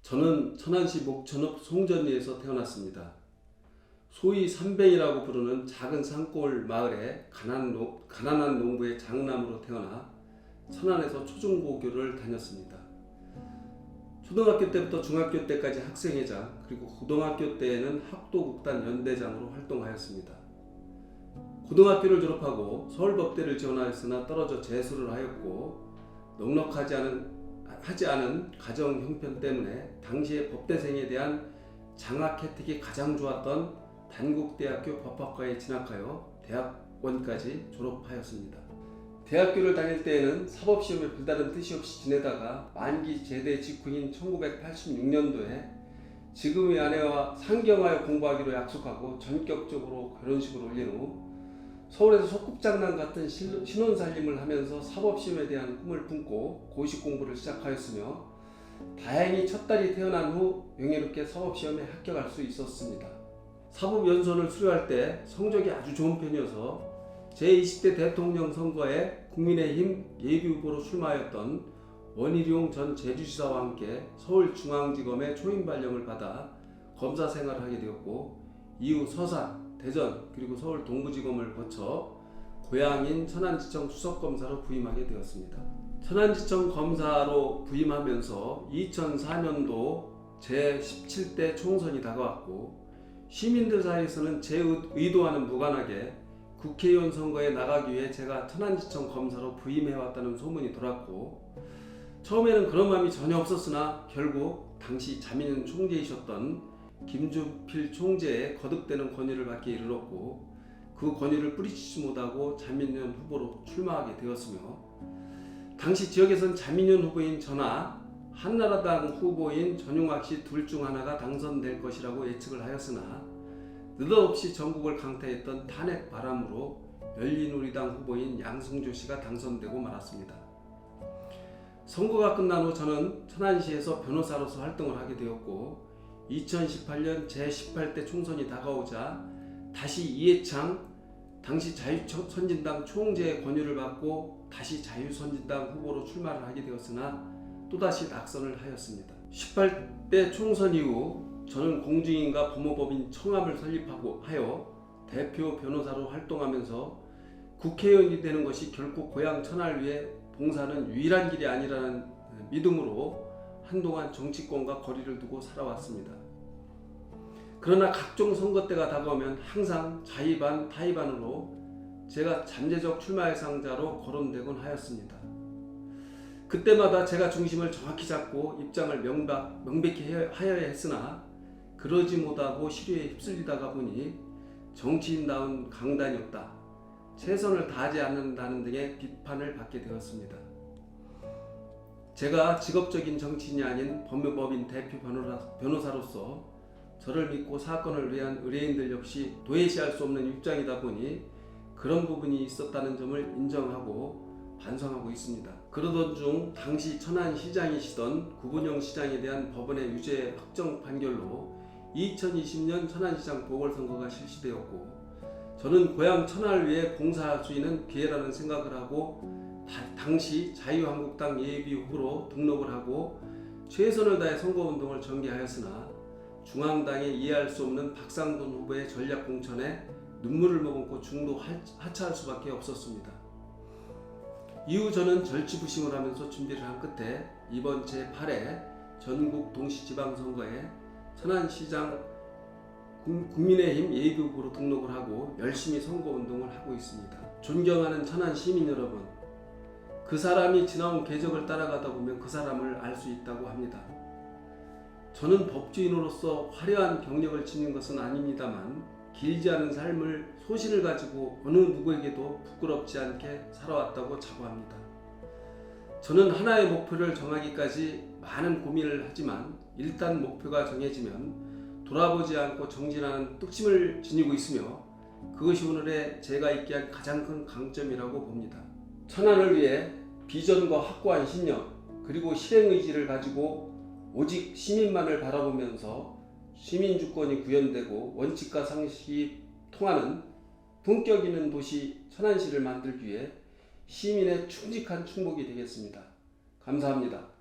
저는 천안시 목천읍 송전리에서 태어났습니다. 소위 삼뱅이라고 부르는 작은 산골 마을에 가난한 농부의 장남으로 태어나 천안에서 초중고교를 다녔습니다. 초등학교 때부터 중학교 때까지 학생회장, 그리고 고등학교 때에는 학도극단 연대장으로 활동하였습니다. 고등학교를 졸업하고 서울법대를 지원하였으나 떨어져 재수를 하였고, 넉넉하지 않은 가정 형편 때문에 당시의 법대생에 대한 장학 혜택이 가장 좋았던 단국대학교 법학과에 진학하여 대학원까지 졸업하였습니다. 대학교를 다닐 때에는 사법시험에 별다른 뜻이 없이 지내다가 만기 제대 직후인 1986년도에 지금의 아내와 상경하여 공부하기로 약속하고 전격적으로 결혼식을 올린 후 서울에서 소꿉장난 같은 신혼살림을 하면서 사법시험에 대한 꿈을 품고 고시 공부를 시작하였으며, 다행히 첫 딸이 태어난 후 명예롭게 사법시험에 합격할 수 있었습니다. 사법연수원을 수료할 때 성적이 아주 좋은 편이어서 제20대 대통령 선거에 국민의힘 예비후보로 출마하였던 원희룡 전 제주지사와 함께 서울중앙지검의 초임발령을 받아 검사 생활을 하게 되었고, 이후 서산, 대전, 그리고 서울 동부지검을 거쳐 고향인 천안지청 수석검사로 부임하게 되었습니다. 천안지청 검사로 부임하면서 2004년도 제17대 총선이 다가왔고, 시민들 사이에서는 제 의도와는 무관하게 국회의원 선거에 나가기 위해 제가 천안지청 검사로 부임해왔다는 소문이 돌았고, 처음에는 그런 마음이 전혀 없었으나 결국 당시 자민련 총재이셨던 김주필 총재의 거듭되는 권유를 받기에 이르렀고, 그 권유를 뿌리치지 못하고 자민련 후보로 출마하게 되었으며, 당시 지역에선 자민련 후보인 저나 한나라당 후보인 전용학 씨 둘 중 하나가 당선될 것이라고 예측을 하였으나, 느닷없이 전국을 강타했던 탄핵 바람으로 열린우리당 후보인 양승조 씨가 당선되고 말았습니다. 선거가 끝난 후 저는 천안시에서 변호사로서 활동을 하게 되었고, 2018년 제18대 총선이 다가오자 다시 이해창 당시 자유선진당 총재의 권유를 받고 다시 자유선진당 후보로 출마를 하게 되었으나 또다시 낙선을 하였습니다. 18대 총선 이후 저는 공직인과 법무법인 청암을 설립하고 하여 대표 변호사로 활동하면서 국회의원이 되는 것이 결코 고향 천안을 위해 봉사하는 유일한 길이 아니라는 믿음으로 한동안 정치권과 거리를 두고 살아왔습니다. 그러나 각종 선거 때가 다가오면 항상 자의반 타의반으로 제가 잠재적 출마 대상자로 거론되곤 하였습니다. 그때마다 제가 중심을 정확히 잡고 입장을 명백히 하여야 했으나 그러지 못하고 시류에 휩쓸리다가 보니 정치인다운 강단이 없다, 최선을 다하지 않는다는 등의 비판을 받게 되었습니다. 제가 직업적인 정치인이 아닌 법무법인 대표 변호사로서 저를 믿고 사건을 의뢰한 의뢰인들 역시 도외시할 수 없는 입장이다 보니 그런 부분이 있었다는 점을 인정하고 반성하고 있습니다. 그러던 중 당시 천안시장이시던 구본영 시장에 대한 법원의 유죄 확정 판결로 2020년 천안시장 보궐선거가 실시되었고, 저는 고향 천안을 위해 봉사할 수 있는 기회라는 생각을 하고 당시 자유한국당 예비후보로 등록을 하고 최선을 다해 선거운동을 전개하였으나 중앙당이 이해할 수 없는 박상돈 후보의 전략공천에 눈물을 머금고 중도 하차할 수밖에 없었습니다. 이후 저는 절치부심을 하면서 준비를 한 끝에 이번 제8회 전국 동시지방선거에 천안시장 국민의힘 예비후보로 등록을 하고 열심히 선거운동을 하고 있습니다. 존경하는 천안 시민 여러분, 그 사람이 지나온 궤적을 따라가다 보면 그 사람을 알 수 있다고 합니다. 저는 법조인으로서 화려한 경력을 지닌 것은 아닙니다만 길지 않은 삶을 소신을 가지고 어느 누구에게도 부끄럽지 않게 살아왔다고 자부합니다. 저는 하나의 목표를 정하기까지 많은 고민을 하지만 일단 목표가 정해지면 돌아보지 않고 정진하는 뚝심을 지니고 있으며, 그것이 오늘의 제가 있게 한 가장 큰 강점이라고 봅니다. 천안을 위해 비전과 확고한 신념, 그리고 실행의지를 가지고 오직 시민만을 바라보면서 시민주권이 구현되고 원칙과 상식이 통하는 품격 있는 도시 천안시를 만들기 위해 시민의 충직한 충복이 되겠습니다. 감사합니다.